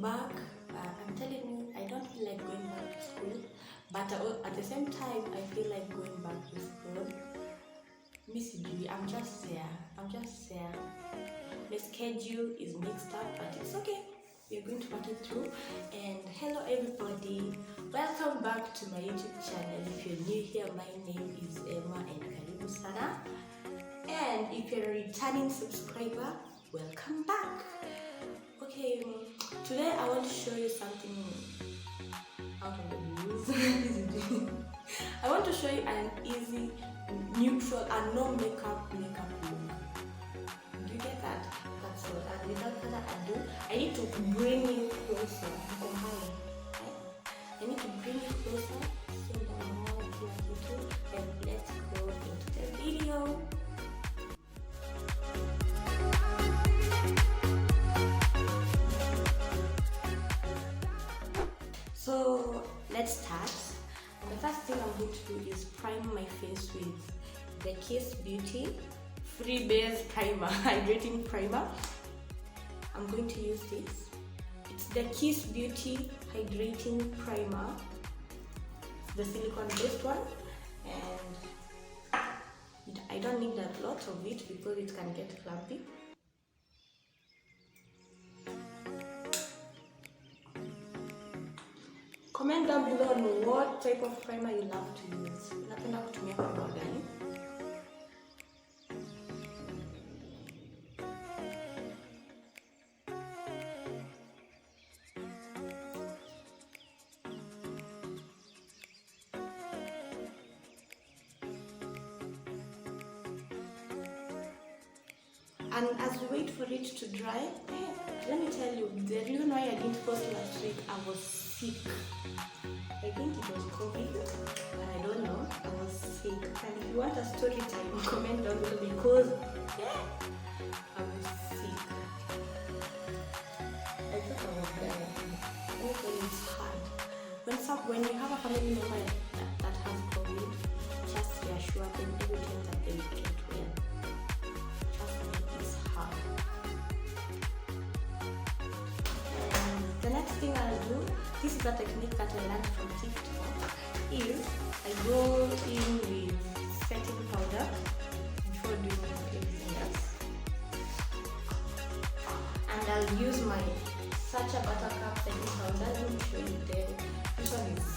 back. I'm telling you, I don't feel like going back to school, but at the same time, I feel like going back to school. Miss Judy, I'm just there. The schedule is mixed up, but it's okay. We're going to put it through. And hello, everybody. Welcome back to my YouTube channel. If you're new here, my name is Emma and Karibu Sana. And if you're a returning subscriber, welcome back. Okay, today I want to show you something out of the blues. I want to show you an easy, neutral, and no makeup look. Do you get that? That's all. And without further ado, I need to bring you closer. I need to bring you closer so that I know what you do. And let's go into the video. So let's start. The first thing I'm going to do is prime my face with the Kiss Beauty Free Base Primer, Hydrating Primer. I'm going to use this. It's the Kiss Beauty Hydrating Primer, the silicone based one, and I don't need a lot of it because it can get clumpy. Comment down below on what type of primer you love to use. Napenda kutumia primer gani? And as we wait for it to dry, let me tell you, the reason why I didn't post last week, I was sick. I think it was COVID, but I don't know. I was sick. And if you want a story time, comment down below because I was sick. I thought I was dying. Okay, it's hard. When you have a family member that has COVID, just reassure them every time that they get well. The next thing I'll do, this is a technique that I learned from TikTok, is I go in with setting powder before doing everything else. And I'll use my Sacha Buttercup setting powder. Let me show you this one is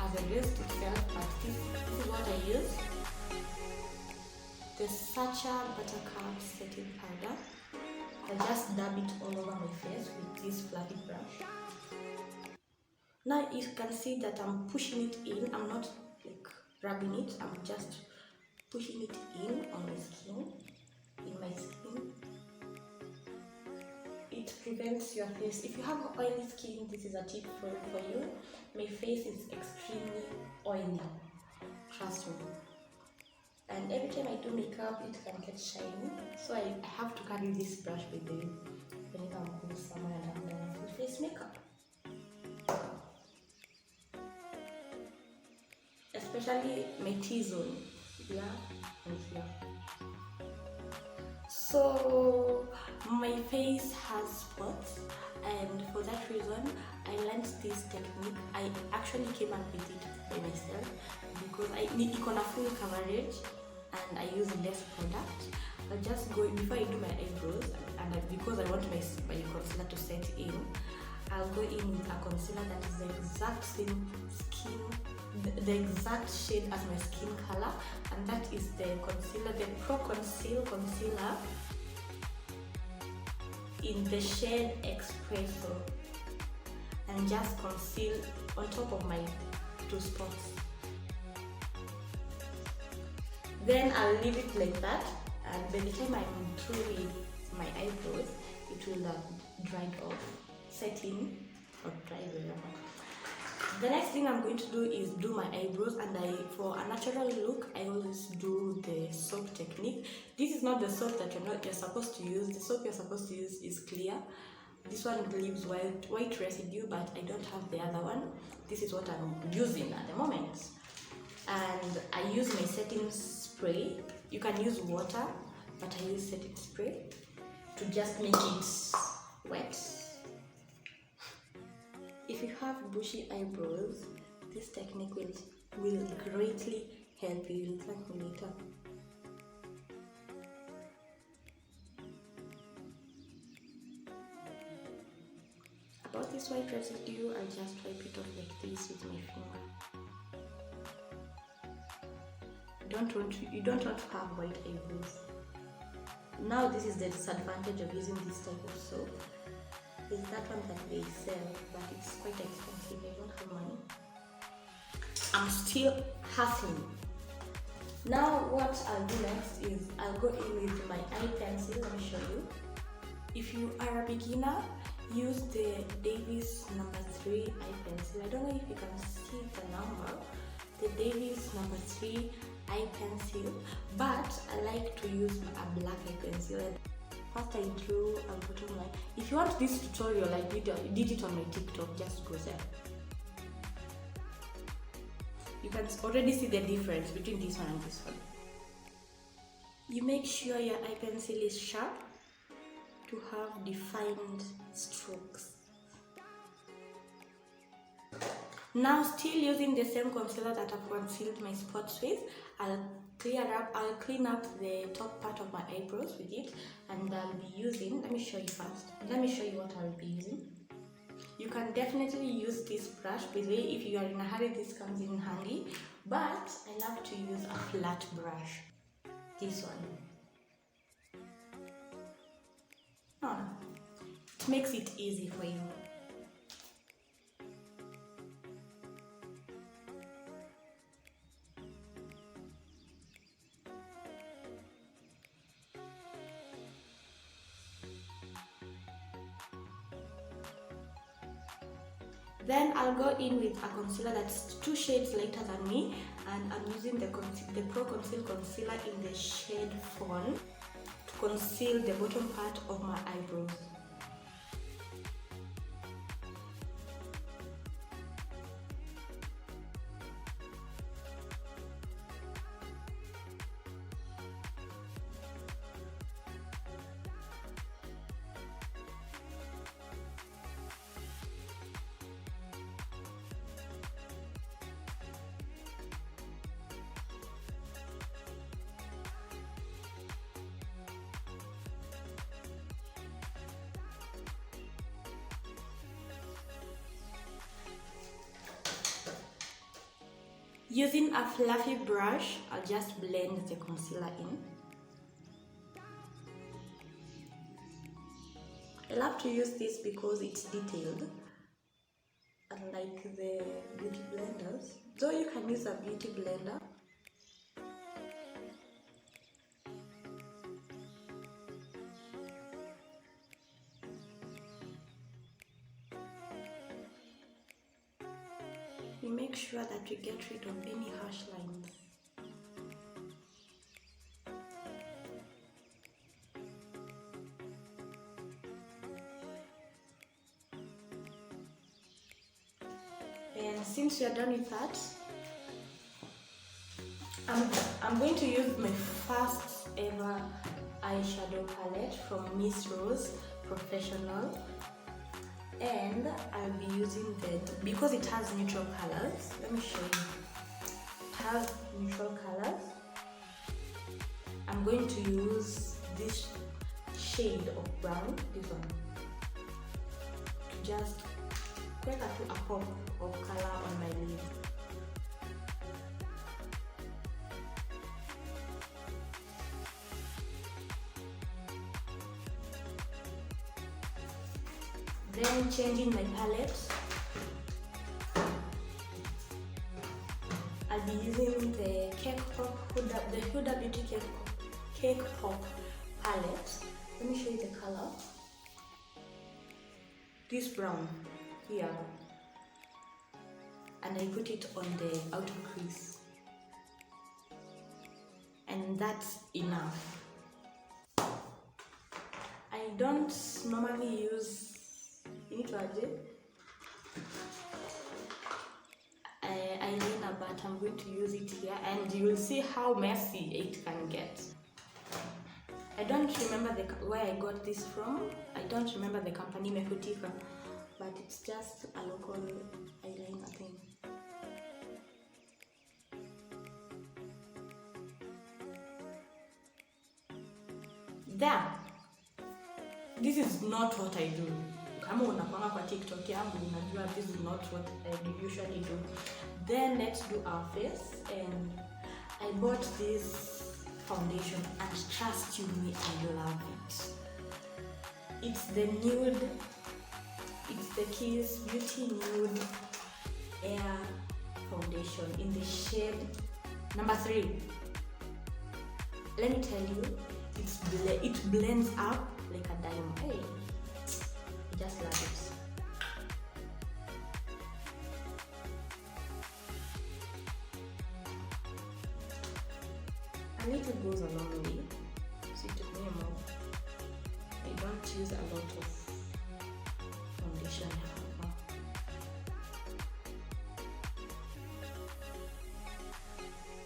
as a rest itself, but this is what I use. The Sacha Buttercup setting powder. I just dab it all over my face with this fluffy brush. Now you can see that I'm pushing it in. I'm not like rubbing it. I'm just pushing it in on my skin. It prevents your face. If you have oily skin, this is a tip for you. My face is extremely oily. Trust me. And every time I do makeup, it can get shiny. So I have to carry this brush with me whenever I'm going somewhere and I'm done with face makeup. Especially my T-zone, here and here. So my face has spots, and for that reason, I learned this technique. I actually came up with it by myself because I need a full coverage and I use less product. I just go before I do my eyebrows, and because I want my concealer to set in, I'll go in with a concealer that is the exact same skin, the exact shade as my skin color, and that is the concealer, the Pro Conceal Concealer in the shade Espresso, and just conceal on top of my two spots. Then I'll leave it like that, and by the time I'm through with my eyebrows, it will have dried off, set in, or dry wherever. The next thing I'm going to do is do my eyebrows, and for a natural look, I always do the soap technique. This is not the soap that you're supposed to use. The soap you're supposed to use is clear. This one leaves white residue, but I don't have the other one. This is what I'm using at the moment. And I use my setting spray. You can use water, but I use setting spray to just make it wet. bushy eyebrows, this technique will greatly help you. You'll thank me later. About this white residue, I'll just wipe it off like this with my finger. You don't want to have white eyebrows. Now this is the disadvantage of using this type of soap. Is that one that they sell, but it's quite expensive. I don't have money. I'm still hustling. Now what I'll do next is I'll go in with my eye pencil. Let me show you. If you are a beginner, use the Davis number 3 eye pencil. I don't know if you can see the number. The Davis number 3 eye pencil, but I like to use a black eye pencil. First I drew a bottom line. If you want this tutorial, I did it on my TikTok, just go there. You can already see the difference between this one and this one. You make sure your eye pencil is sharp to have defined strokes. Now, still using the same concealer that I've concealed my spots with, I'll clean up the top part of my eyebrows with it, and I'll be using, let me show you first. Let me show you what I'll be using. You can definitely use this brush. By the way, if you are in a hurry, this comes in handy, but I love to use a flat brush. This one. It makes it easy for you. Then I'll go in with a concealer that's 2 shades lighter than me, and I'm using the Pro Conceal Concealer in the shade Fawn to conceal the bottom part of my eyebrows. Using a fluffy brush, I'll just blend the concealer in. I love to use this because it's detailed, unlike the beauty blenders. Though you can use a beauty blender. We make sure that we get rid of any harsh lines. And since we are done with that, I'm going to use my first ever eyeshadow palette from Miss Rose Professional. And I'll be using because it has neutral colors. Let me show you. It has neutral colors. I'm going to use this shade of brown, this one, to just create a pop of color on my lid. Then changing my palette, I'll be using the Huda Beauty Cake Pop palette. Let me show you the color. This brown here, and I put it on the outer crease, and that's enough. I don't normally use eyeliner, but I'm going to use it here, and you will see how messy it can get. I don't remember where I got this from. I don't remember the company, Mefutika, but it's just a local eyeliner thing. There. This is not what I do. Kama unakwanga kwa TikTok yangu unajua this is not what I usually do. Then let's do our face, and I bought this foundation and trust you me, I love it. It's the nude, it's the Kiss Beauty Nude Air Foundation in the shade number 3. Let me tell you, it blends up like a diamond. Hey, I just love it. A little goes a long way, so it took me a moment. I don't use a lot of foundation, however.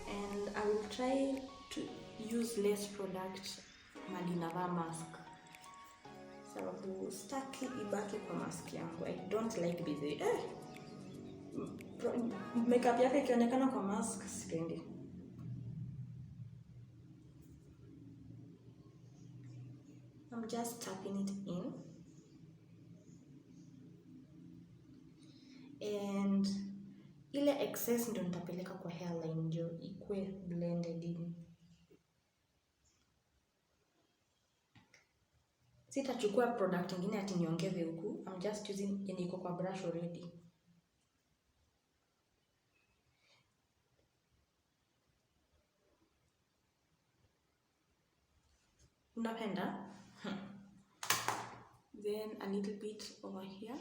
And I will try to use less product mali navaa mask, sababu staki ibaki kwa mask yangu. I don't like busy. Makeup yake ikionekana kwa mask sipendi. I'm just tapping it in, and ile excess ndio nitapeleka kwa hairline ndio ikue blended in. Sitachukua product nyingine ati niongeze huku. I'm just using yenye iko kwa brush already. Unapenda? Then a little bit over here.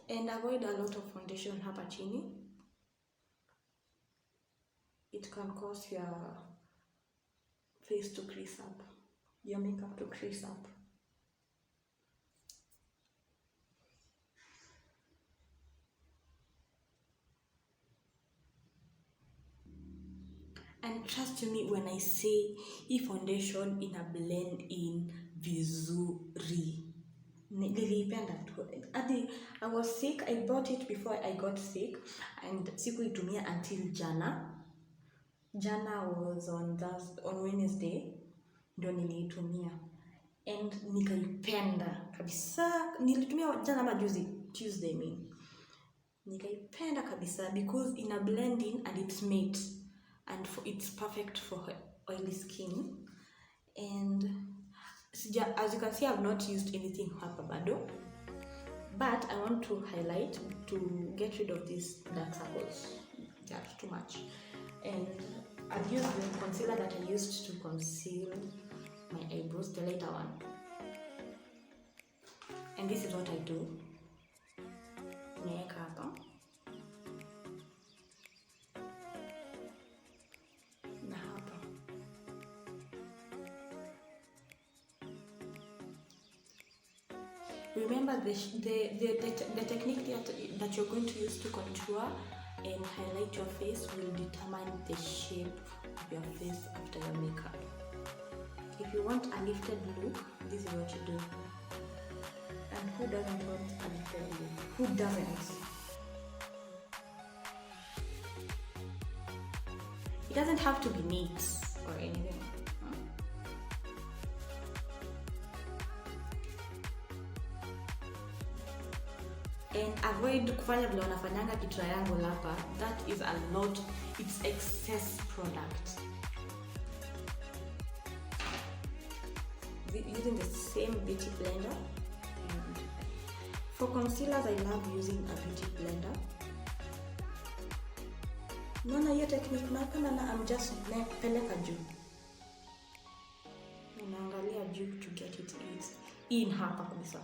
And avoid a lot of foundation hapa chini. It can cause your face to crease up, your makeup to crease up. And trust me when I say hii foundation ina blend in vizuri. Niliipenda tu. I was sick. I bought it before I got sick, and sikuitumia until jana. Jana was on Wednesday ndio niliitumia, and nikaipenda kabisa. Nilitumia jana ama juzi, Tuesday mean. Nikaipenda kabisa because ina blend in and it's matte, and it's perfect for oily skin. And as you can see, I've not used anything hapa bado, but I want to highlight to get rid of these dark circles. That's too much. And I've used the concealer that I used to conceal my eyebrows, the lighter one. And this is what I do. Naeka hapa. Na hapa. Remember the technique that you're going to use to contour and highlight your face will determine the shape of your face after your makeup. If you want a lifted look, this is what you do. And who doesn't want a lifted look? Who doesn't? It doesn't have to be neat or anything. And avoid kufanya vile wanafanyanga kitriangle hapa. That is a lot. It's excess product. Using the same beauty blender. For concealers, I love using a beauty blender. Naona hiyo technique napenda, na I'm just peleka juu. Ninaangalia juu to get it in hapa kabisa.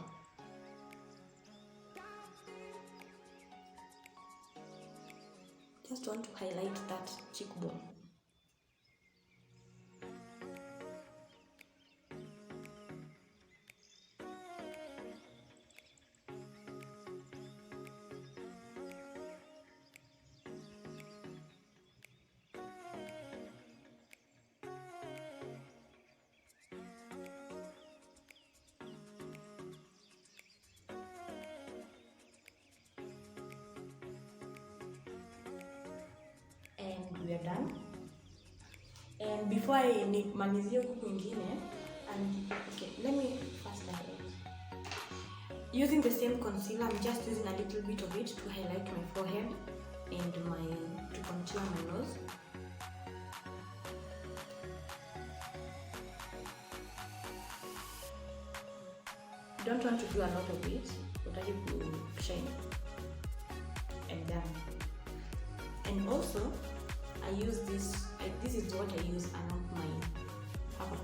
Just want to highlight that cheekbone. we are done. And before I malizie huku kwingine, and okay, let me first highlight. Using the same concealer, I'm just using a little bit of it to highlight my forehead and to contour my nose. You don't want to do a lot of it, but you to shine. And done. And also, I use this. This is what I use around my cover.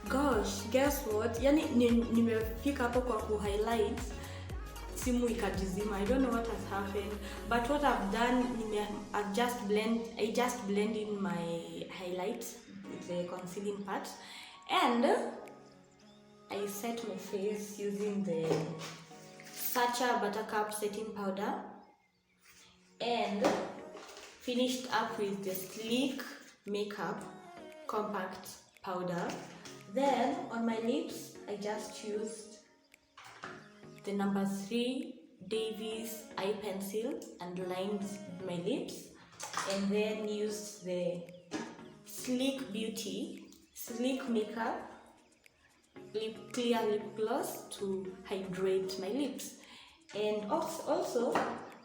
Gosh, guess what? Yani nimefika hapo kwa ku highlight, simu ikajizima. I don't know what has happened, but what I've done, I just blend in my highlight with the concealing part, and I set my face using the Sacha Buttercup setting powder, and finished up with the Sleek Makeup Compact Powder. Then on my lips, I just used the number 3 Davies eye pencil and lined my lips, and then used the Sleek Beauty Sleek Makeup clear lip gloss to hydrate my lips. And also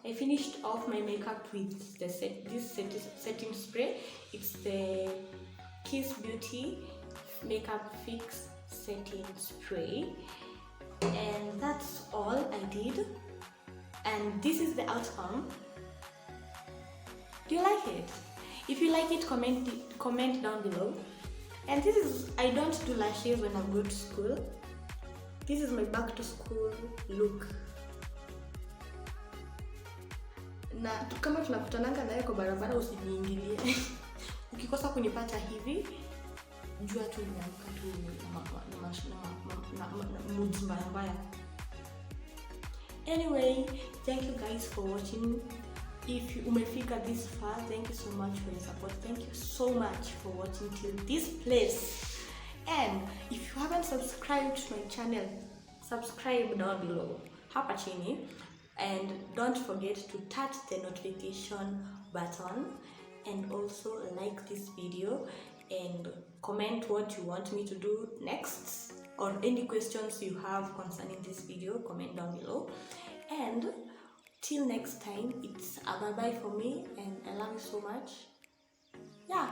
I finished off my makeup with this setting spray. It's the Kiss Beauty Makeup Fix Setting Spray, and that's all I did, and this is the outcome. Do you like it? If you like it, comment down below. And this is, I don't do lashes when I go to school. This is my back to school look. Na kama tunakutananga naye kwa barabara, usiniingilie. Ukikosa kunipata hivi, jua tu nimeamka tu na mood mbaya. Anyway, thank you guys for watching. If you umefika this far, thank you so much for your support. Thank you so much for watching till this place. And if you haven't subscribed to my channel, subscribe down below hapa chini, and don't forget to touch the notification button, and also like this video and comment what you want me to do next, or any questions you have concerning this video, comment down below. And till next time, it's a bye bye for me, and I love you so much. Yeah.